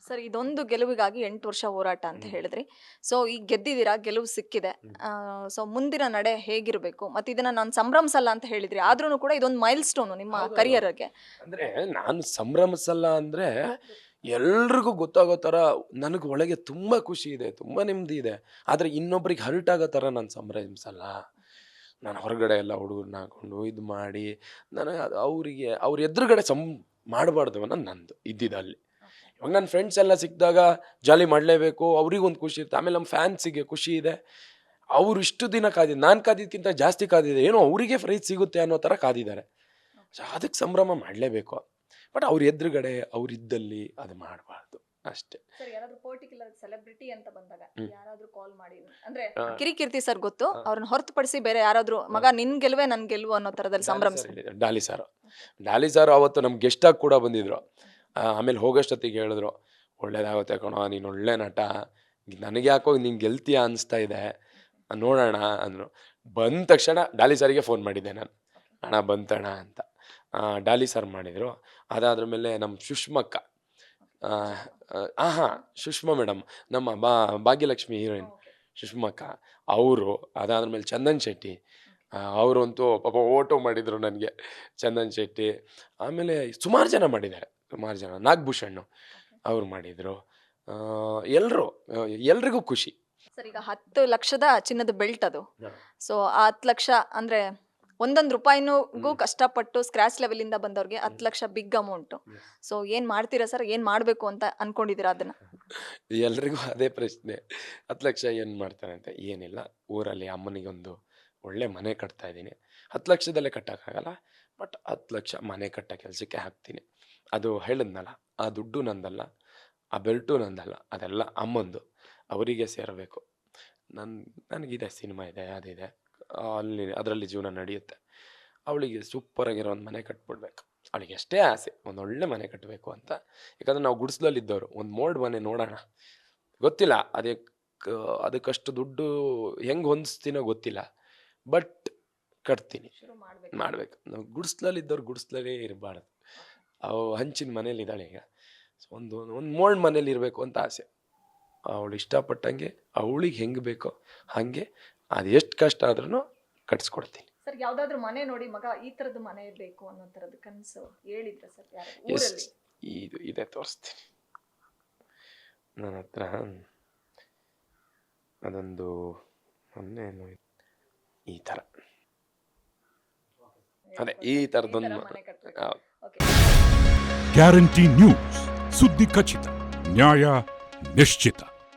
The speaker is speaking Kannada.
ಸರ್ ಇದೊಂದು ಗೆಲುವಿಗಾಗಿ 8 ವರ್ಷ ಹೋರಾಟ ಅಂತ ಹೇಳಿದ್ರಿ. ಸೊ ಈಗ ಗೆದ್ದಿದ್ದೀರಾ, ಗೆಲುವು ಸಿಕ್ಕಿದೆ. ಸೊ ಮುಂದಿನ ನಡೆ ಹೇಗಿರಬೇಕು ಮತ್ತು ಇದನ್ನ ನಾನು ಸಂಭ್ರಮಿಸಲ್ಲ ಅಂತ ಹೇಳಿದ್ರಿ, ಆದ್ರೂ ಕೂಡ ಇದೊಂದು ಮೈಲ್ ಸ್ಟೋನು ನಿಮ್ಮ ಕರಿಯರ್ಗೆ. ಅಂದರೆ ನಾನು ಸಂಭ್ರಮಿಸಲ್ಲ ಅಂದರೆ ಎಲ್ರಿಗೂ ಗೊತ್ತಾಗೋ ಥರ ನನಗೆ ಒಳಗೆ ತುಂಬ ಖುಷಿ ಇದೆ, ತುಂಬ ನೆಮ್ಮದಿ ಇದೆ. ಆದರೆ ಇನ್ನೊಬ್ರಿಗೆ ಹರ್ಟ್ ಆಗೋ ಥರ ನಾನು ಸಂಭ್ರಮಿಸಲ್ಲ. ನಾನು ಹೊರಗಡೆ ಎಲ್ಲ ಹುಡುಗರನ್ನ ಹಾಕೊಂಡು ಇದು ಮಾಡಿ ನನಗೆ ಅವರಿಗೆ ಅವ್ರ ಎದುರುಗಡೆ ಮಾಡಬಾರ್ದು ಅನ್ನೋದು ನಂದು ಇದ್ದಿದ್ದಲ್ಲಿ. ಇವಾಗ ನನ್ನ ಫ್ರೆಂಡ್ಸ್ ಎಲ್ಲ ಸಿಕ್ಕಿದಾಗ ಜಾಲಿ ಮಾಡಲೇಬೇಕು, ಅವ್ರಿಗೊಂದು ಖುಷಿ ಇರುತ್ತೆ. ಆಮೇಲೆ ನಮ್ಮ ಫ್ಯಾನ್ಸಿಗೆ ಖುಷಿ ಇದೆ, ಅವ್ರು ಇಷ್ಟು ದಿನ ಕಾದಿದ್ದು, ನಾನು ಕಾದಿದ್ದಕ್ಕಿಂತ ಜಾಸ್ತಿ ಕಾದಿದೆ, ಏನೋ ಅವರಿಗೆ ಪ್ರೈಸ್ ಸಿಗುತ್ತೆ ಅನ್ನೋ ಥರ ಕಾದಿದ್ದಾರೆ. ಸೊ ಅದಕ್ಕೆ ಸಂಭ್ರಮ ಮಾಡಲೇಬೇಕು. ಬಟ್ ಅವ್ರ ಎದುರುಗಡೆ ಅವ್ರಿದ್ದಲ್ಲಿ ಅದು ಮಾಡಬಾರ್ದು ಅಷ್ಟೇ. ಸರ್ ಯಾರಾದ್ರೂ ಪರ್ಟಿಕ್ಯುಲರ್ ಸೆಲೆಬ್ರಿಟಿ ಅಂತ ಬಂದಾಗ ಯಾರಾದ್ರೂ ಕಾಲ್ ಮಾಡಿ, ಅಂದ್ರೆ ಕಿರಿಕೀರ್ತಿ ಸರ್ ಗೊತ್ತು, ಅವ್ರನ್ನ ಹೊರತುಪಡಿಸಿ ಬೇರೆ ಯಾರಾದ್ರೂ ಮಗ ನಿನ್ ಗೆಲುವೆ ನನ್ ಗೆಲುವು ಅನ್ನೋ ತರದಲ್ಲಿ ಸಂಭ್ರಮಿಸಿ? ಡಾಲಿ ಸರ್ ಅವತ್ತು ನಮ್ಗೆ ಗೆಸ್ಟ್ ಆಗಿ ಕೂಡ ಬಂದಿದ್ರು. ಆಮೇಲೆ ಹೋಗೋಷ್ಟೊತ್ತಿಗೆ ಹೇಳಿದ್ರು, ಒಳ್ಳೇದಾಗುತ್ತೆ ಕಣೋ, ನೀನು ಒಳ್ಳೆ ನಟ, ನನಗೆ ಯಾಕೋ ನೀನು ಗೆಲ್ತೀಯ ಅನಿಸ್ತಾ ಇದೆ, ನೋಡೋಣ ಅಂದರು. ಬಂದ ತಕ್ಷಣ ಡಾಲಿ ಸರ್ಗೆ ಫೋನ್ ಮಾಡಿದ್ದೆ ನಾನು, ಅಣ್ಣ ಬಂತಣ್ಣ ಅಂತ. ಡಾಲಿ ಸರ್ ಮಾಡಿದರು. ಅದಾದ್ರ ಮೇಲೆ ನಮ್ಮ ಸುಷ್ಮಕ್ಕ, ಸುಷ್ಮಾ ಮೇಡಮ್, ನಮ್ಮ ಭಾಗ್ಯಲಕ್ಷ್ಮಿ ಹೀರೋಯಿನ್ ಸುಷ್ಮಕ್ಕ ಅವರು. ಅದಾದ್ರ ಮೇಲೆ ಚಂದನ್ ಶೆಟ್ಟಿ ಅವರಂತೂ ಪಾಪ ಓಟೋ ಮಾಡಿದರು ನನಗೆ, ಚಂದನ್ ಶೆಟ್ಟಿ. ಆಮೇಲೆ ಸುಮಾರು ಜನ ಮಾಡಿದ್ದಾರೆ, ಸುಮಾರು ಜನ. ನಾಗಭೂಷಣ್ ಅವ್ರು ಮಾಡಿದರು. ಎಲ್ರಿಗೂ ಖುಷಿ. ಸರ್ ಈಗ 10 ಲಕ್ಷದ ಚಿನ್ನದ ಬೆಲ್ಟ್ ಅದು. ಸೊ ಆ 10 ಲಕ್ಷ ಅಂದ್ರೆ ಒಂದೊಂದು ರೂಪಾಯಿನೂ ಕಷ್ಟಪಟ್ಟು ಸ್ಕ್ರಾಚ್ ಲೆವೆಲ್ ಇಂದ ಬಂದವ್ರಿಗೆ 10 ಲಕ್ಷ ಬಿಗ್ ಅಮೌಂಟ್. ಸೊ ಏನ್ ಮಾಡ್ತೀರಾ ಸರ್, ಏನ್ ಮಾಡ್ಬೇಕು ಅಂತ ಅನ್ಕೊಂಡಿದ್ದೀರಾ ಅದನ್ನ? ಎಲ್ರಿಗೂ ಅದೇ ಪ್ರಶ್ನೆ, 10 ಲಕ್ಷ ಏನು ಮಾಡ್ತಾರೆ ಅಂತ. ಏನಿಲ್ಲ, ಊರಲ್ಲಿ ಅಮ್ಮನಿಗೊಂದು ಒಳ್ಳೆ ಮನೆ ಕಟ್ತಾ ಇದ್ದೀನಿ. 10 ಲಕ್ಷದಲ್ಲೇ ಕಟ್ಟೋಕ್ಕಾಗಲ್ಲ, ಬಟ್ 10 ಲಕ್ಷ ಮನೆ ಕಟ್ಟೋ ಕೆಲಸಕ್ಕೆ ಹಾಕ್ತೀನಿ. ಅದು ಹೇಳಿದ್ನಲ್ಲ, ಆ ದುಡ್ಡು ನಂದಲ್ಲ, ಆ ಬೆಲ್ಟು ನಂದಲ್ಲ, ಅದೆಲ್ಲ ಅಮ್ಮಂದು, ಅವರಿಗೆ ಸೇರಬೇಕು. ನನಗಿದೆ, ಸಿನಿಮಾ ಇದೆ, ಅದಿದೆ, ಅದರಲ್ಲಿ ಜೀವನ ನಡೆಯುತ್ತೆ. ಅವಳಿಗೆ ಸೂಪರಾಗಿರೋ ಒಂದು ಮನೆ ಕಟ್ಬಿಡ್ಬೇಕು. ಅವಳಿಗೆ ಎಷ್ಟೇ ಆಸೆ, ಒಂದೊಳ್ಳೆ ಮನೆ ಕಟ್ಟಬೇಕು ಅಂತ. ಯಾಕಂದರೆ ನಾವು ಗುಡಿಸ್ಲಲ್ಲಿದ್ದವರು, ಒಂದು ಮೋಲ್ಡ್ ಮನೆ ನೋಡೋಣ, ಗೊತ್ತಿಲ್ಲ ಅದಕ್ಕಷ್ಟು ದುಡ್ಡು ಹೆಂಗೆ ಹೊಂದಿಸ್ತೀನೋ ಗೊತ್ತಿಲ್ಲ, ಬಟ್ ಕಟ್ತೀನಿ, ಮಾಡಬೇಕು. ನಾವು ಗುಡಿಸ್ಲಲ್ಲಿದ್ದವ್ರು ಗುಡಿಸ್ಲಲ್ಲೇ ಇರಬಾರ್ದು. ಹಂಚಿನ ಮನೇಲಿದ್ದಾಳೆ ಈಗ. ಒಂದು ಮೋಲ್ಡ್ ಮನೇಲಿ ಇರಬೇಕು ಅಂತ ಆಸೆ. ಅವಳು ಇಷ್ಟಪಟ್ಟಂಗೆ, ಅವಳಿಗೆ ಹೆಂಗೆ ಬೇಕೋ ಹಾಗೆ, ಅದು ಎಷ್ಟು ಕಷ್ಟ ಆದ್ರೂ ಕಟ್ಸ್ಕೊಡ್ತೀನಿ. ಸರ್ ಯಾವ್ದಾದ್ರು ಮನೆ ನೋಡಿ ಮಗ ಈ ತರದ ಮನೆ ಬೇಕು ಅನ್ನೋ ತರದ ಕನಸು ಹೇಳಿದ್ರ ಸರ್ ಊರಲ್ಲಿ? ಇದು ಇದೆ, ತೋರಿಸ್ತೀನಿ. ನನ್ನ ಹತ್ರ ಅದೊಂದು ಮೊನ್ನೆ ಈ ಥರ, ಅದೇ ಈ ಥರದೊಂದು ಗ್ಯಾರಂಟಿ ನ್ಯೂಸ್, ಸುದ್ದಿ ಖಚಿತ, ನ್ಯಾಯ ನಿಶ್ಚಿತ.